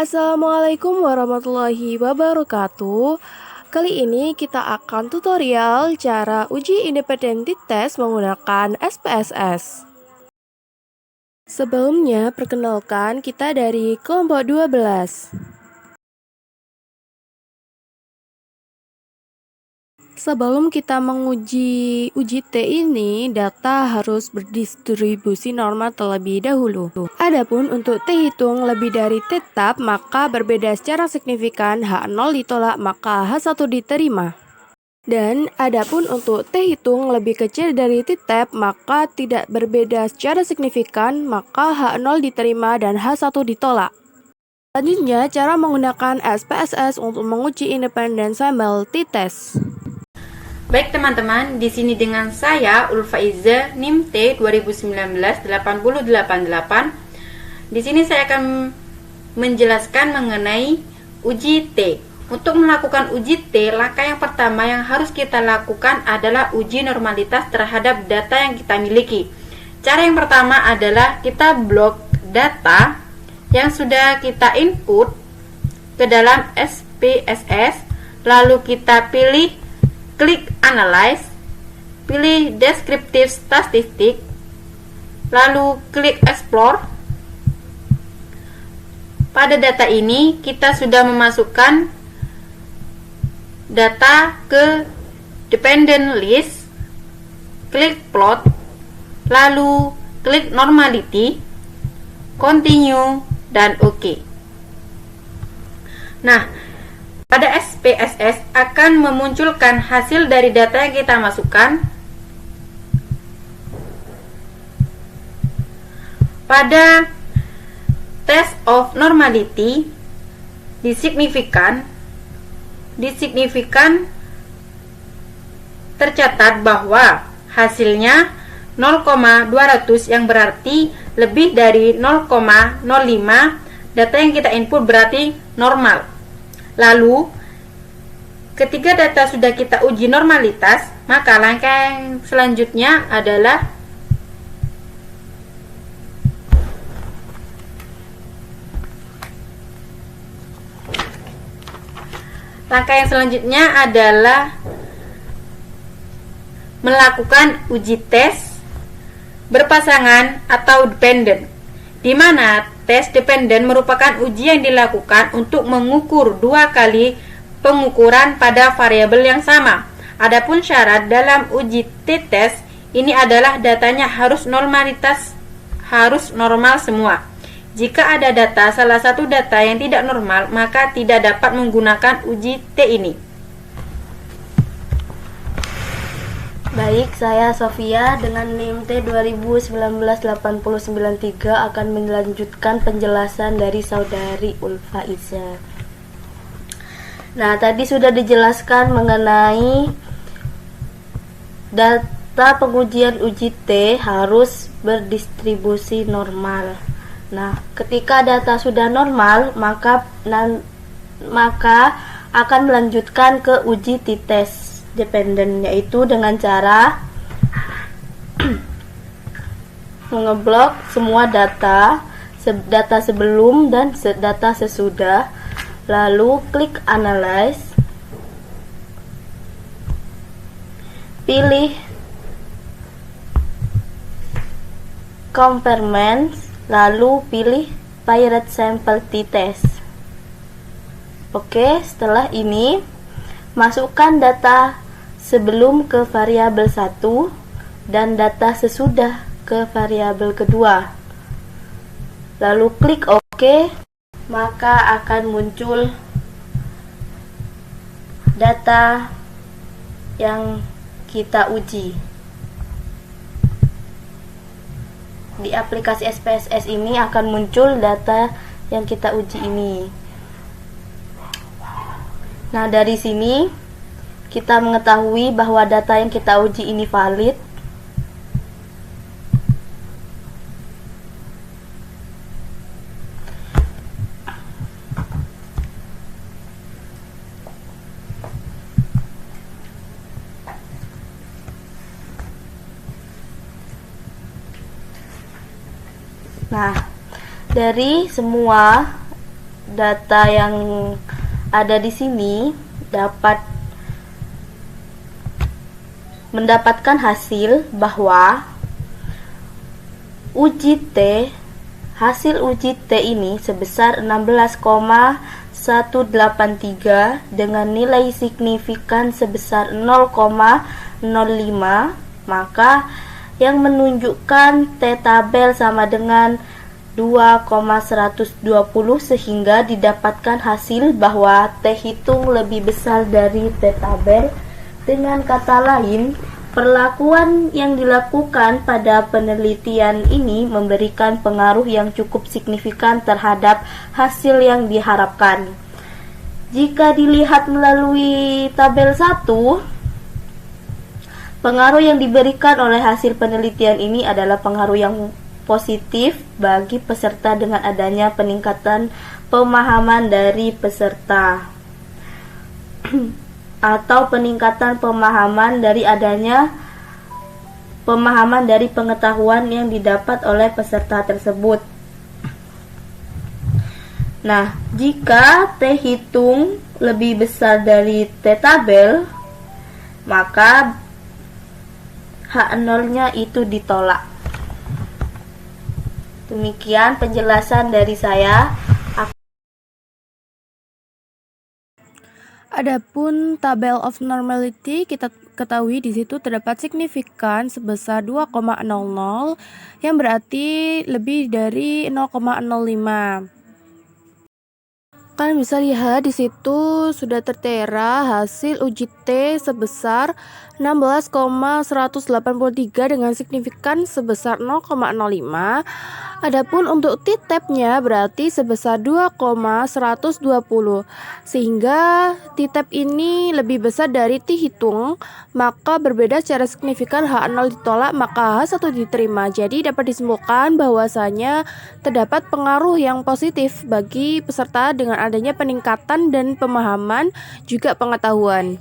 Assalamualaikum warahmatullahi wabarakatuh. Kali ini kita akan tutorial cara uji independent test menggunakan SPSS. Sebelumnya, perkenalkan kita dari kelompok 12. Sebelum kita menguji uji T ini, data harus berdistribusi normal terlebih dahulu. Adapun untuk T hitung lebih dari T tab, maka berbeda secara signifikan, H0 ditolak maka H1 diterima. Dan adapun untuk T hitung lebih kecil dari T tab, maka tidak berbeda secara signifikan, maka H0 diterima dan H1 ditolak. Selanjutnya, cara menggunakan SPSS untuk menguji independen sampel t-test. Baik teman-teman, di sini dengan saya Ulfa Iza, NIM T 2019-8088. Di sini saya akan menjelaskan mengenai uji T. Untuk melakukan uji T, langkah yang pertama yang harus kita lakukan adalah uji normalitas terhadap data yang kita miliki. Cara yang pertama adalah kita blok data yang sudah kita input ke dalam SPSS, lalu kita pilih klik Analyze, pilih Descriptive Statistic, lalu klik Explore. Pada data ini kita sudah memasukkan data ke Dependent List, klik Plot, lalu klik Normality, Continue, dan OK. Nah, pada SPSS akan memunculkan hasil dari data yang kita masukkan. Pada test of normality di signifikan tercatat bahwa hasilnya 0,200 yang berarti lebih dari 0,05. Data yang kita input berarti normal. Lalu, ketika data sudah kita uji normalitas, maka langkah yang selanjutnya adalah melakukan uji tes berpasangan atau dependen, di mana tes dependen merupakan uji yang dilakukan untuk mengukur dua kali pengukuran pada variabel yang sama. Adapun syarat dalam uji t-test ini adalah datanya harus normal semua. Jika ada salah satu data yang tidak normal, maka tidak dapat menggunakan uji T ini. Baik, saya Sofia dengan NIM T 2019-8093 akan melanjutkan penjelasan dari saudari Ulfa Iza. Nah, tadi sudah dijelaskan mengenai data pengujian uji T harus berdistribusi normal. Nah, ketika data sudah normal, maka akan melanjutkan ke uji t-test dependen, yaitu dengan cara mengeblok semua data sebelum dan data sesudah, lalu klik Analyze, pilih Compartments, lalu pilih Pirate Sample t-test. Oke, setelah ini masukkan data sebelum ke variabel 1 dan data sesudah ke variabel kedua. Lalu klik OK, maka akan muncul data yang kita uji. Di aplikasi SPSS ini akan muncul data yang kita uji ini. Nah, dari sini kita mengetahui bahwa data yang kita uji ini valid. Nah, dari semua data yang ada di sini dapat mendapatkan hasil bahwa hasil uji T ini sebesar 16,183 dengan nilai signifikan sebesar 0,05, maka yang menunjukkan T tabel sama dengan 2,120 sehingga didapatkan hasil bahwa T hitung lebih besar dari T tabel. Dengan kata lain, perlakuan yang dilakukan pada penelitian ini memberikan pengaruh yang cukup signifikan terhadap hasil yang diharapkan. Jika dilihat melalui tabel 1, pengaruh yang diberikan oleh hasil penelitian ini adalah pengaruh yang positif bagi peserta dengan adanya peningkatan pemahaman dari peserta atau peningkatan pemahaman dari adanya pemahaman dari pengetahuan yang didapat oleh peserta tersebut. Nah, jika T hitung lebih besar dari T tabel, maka H0-nya itu ditolak. Demikian penjelasan dari saya. Adapun tabel of normality, kita ketahui di situ terdapat signifikan sebesar 2,00 yang berarti lebih dari 0,05. Kalian bisa lihat di situ sudah tertera hasil uji T sebesar 16,183 dengan signifikan sebesar 0,05. Adapun untuk T-tab-nya berarti sebesar 2,120. Sehingga T-tab ini lebih besar dari T hitung, maka berbeda secara signifikan H0 ditolak, maka H1 diterima. Jadi dapat disimpulkan bahwasanya terdapat pengaruh yang positif bagi peserta dengan adanya peningkatan dan pemahaman juga pengetahuan.